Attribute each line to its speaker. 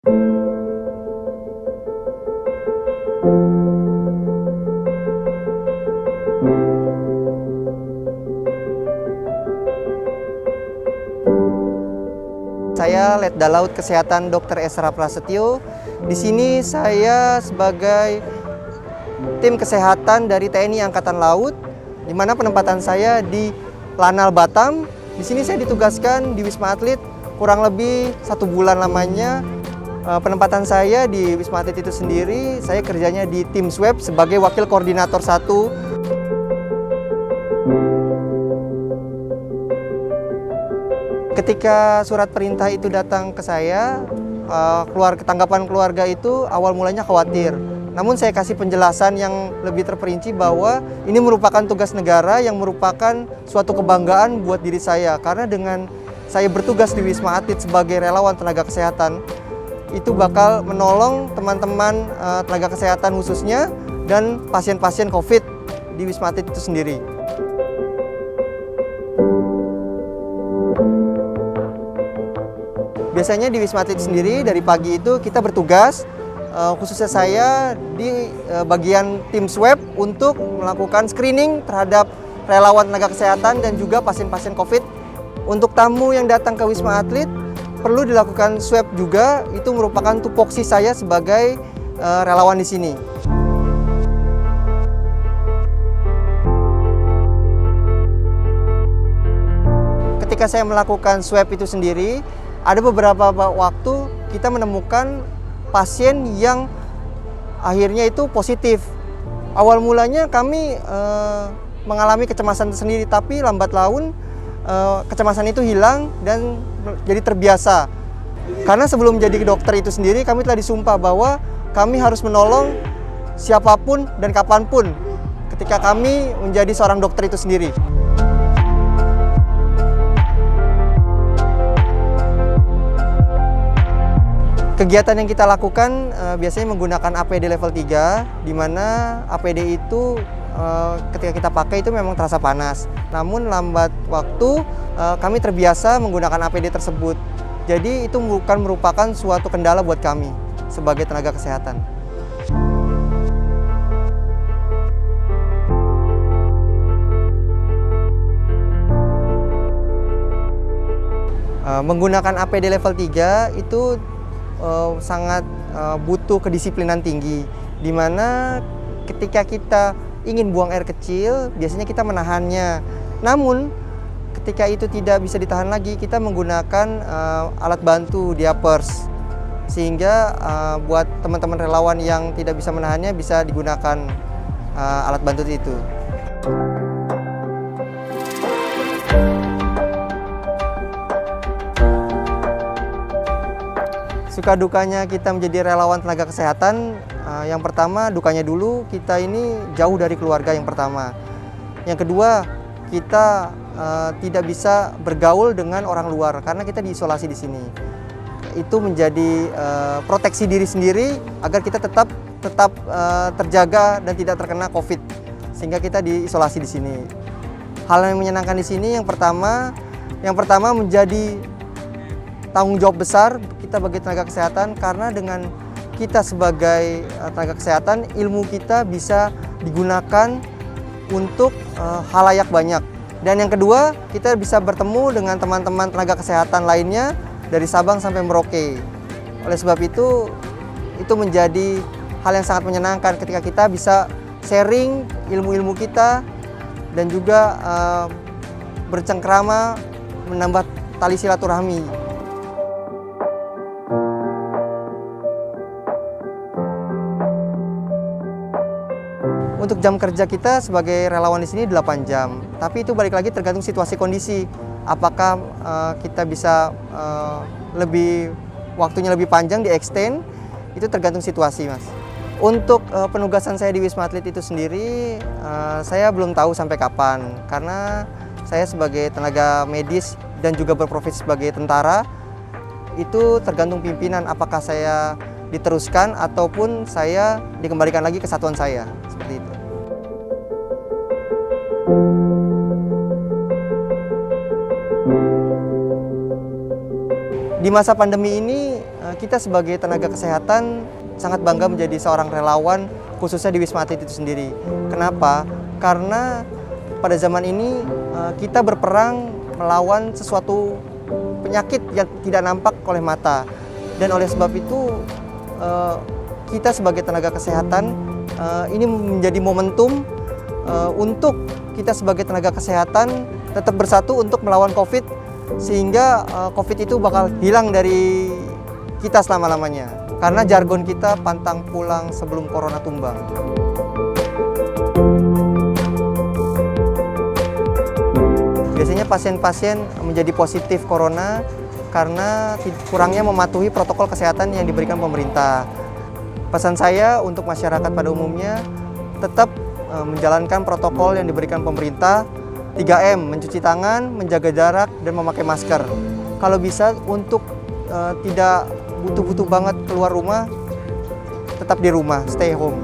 Speaker 1: Saya Letda Laut Kesehatan Dr. Esra Prasetyo. Di sini saya sebagai tim kesehatan dari TNI Angkatan Laut, di mana penempatan saya di Lanal Batam. Di sini saya ditugaskan di Wisma Atlet kurang lebih 1 bulan lamanya. Penempatan saya di Wisma Atlet itu sendiri, saya kerjanya di tim swab sebagai wakil koordinator 1. Ketika surat perintah itu datang ke saya, tanggapan keluarga itu awal mulanya khawatir. Namun saya kasih penjelasan yang lebih terperinci bahwa ini merupakan tugas negara yang merupakan suatu kebanggaan buat diri saya. Karena dengan saya bertugas di Wisma Atlet sebagai relawan tenaga kesehatan, itu bakal menolong teman-teman tenaga kesehatan khususnya dan pasien-pasien COVID di Wisma Atlet itu sendiri. Biasanya di Wisma Atlet sendiri dari pagi itu kita bertugas, khususnya saya di bagian tim swab untuk melakukan screening terhadap relawan tenaga kesehatan dan juga pasien-pasien COVID. Untuk tamu yang datang ke Wisma Atlet perlu dilakukan swab juga, itu merupakan tupoksi saya sebagai relawan di sini. Ketika saya melakukan swab itu sendiri, ada beberapa waktu kita menemukan pasien yang akhirnya itu positif. Awal mulanya kami mengalami kecemasan sendiri, tapi lambat laun kecemasan itu hilang dan jadi terbiasa. Karena sebelum jadi dokter itu sendiri, kami telah disumpah bahwa kami harus menolong siapapun dan kapanpun ketika kami menjadi seorang dokter itu sendiri. Kegiatan yang kita lakukan biasanya menggunakan APD level 3, di mana APD itu ketika kita pakai itu memang terasa panas. Namun lambat waktu kami terbiasa menggunakan APD tersebut. Jadi itu bukan merupakan suatu kendala buat kami sebagai tenaga kesehatan. Menggunakan APD level 3 itu sangat butuh kedisiplinan tinggi, di mana ketika kita ingin buang air kecil, biasanya kita menahannya. Namun, ketika itu tidak bisa ditahan lagi, kita menggunakan alat bantu diapers, sehingga buat teman-teman relawan yang tidak bisa menahannya bisa digunakan alat bantu itu. Suka dukanya kita menjadi relawan tenaga kesehatan, yang pertama dukanya dulu, kita ini jauh dari keluarga yang pertama. Yang kedua, kita tidak bisa bergaul dengan orang luar karena kita diisolasi di sini. Itu menjadi proteksi diri sendiri agar kita tetap terjaga dan tidak terkena COVID, sehingga kita diisolasi di sini. Hal yang menyenangkan di sini yang pertama menjadi tanggung jawab besar kita bagi tenaga kesehatan, karena dengan kita sebagai tenaga kesehatan, ilmu kita bisa digunakan untuk halayak banyak. Dan yang kedua, kita bisa bertemu dengan teman-teman tenaga kesehatan lainnya dari Sabang sampai Merauke. Oleh sebab itu menjadi hal yang sangat menyenangkan ketika kita bisa sharing ilmu-ilmu kita dan juga bercengkrama, menambah tali silaturahmi. Untuk jam kerja kita sebagai relawan di sini 8 jam, tapi itu balik lagi tergantung situasi kondisi. Apakah kita bisa waktunya lebih panjang, di-extend, itu tergantung situasi, Mas. Untuk penugasan saya di Wisma Atlet itu sendiri, saya belum tahu sampai kapan, karena saya sebagai tenaga medis dan juga berprofesi sebagai tentara, itu tergantung pimpinan apakah saya diteruskan ataupun saya dikembalikan lagi ke satuan saya, seperti itu. Di masa pandemi ini kita sebagai tenaga kesehatan sangat bangga menjadi seorang relawan, khususnya di Wisma Atlet itu sendiri. Kenapa? Karena pada zaman ini kita berperang melawan sesuatu penyakit yang tidak nampak oleh mata. Dan oleh sebab itu kita sebagai tenaga kesehatan ini menjadi momentum untuk kita sebagai tenaga kesehatan tetap bersatu untuk melawan COVID, sehingga COVID itu bakal hilang dari kita selama-lamanya. Karena jargon kita pantang pulang sebelum corona tumbang. Biasanya pasien-pasien menjadi positif corona karena kurangnya mematuhi protokol kesehatan yang diberikan pemerintah. Pesan saya untuk masyarakat pada umumnya tetap menjalankan protokol yang diberikan pemerintah. 3M, mencuci tangan, menjaga jarak, dan memakai masker. Kalau bisa untuk tidak butuh-butuh banget keluar rumah, tetap di rumah, stay home.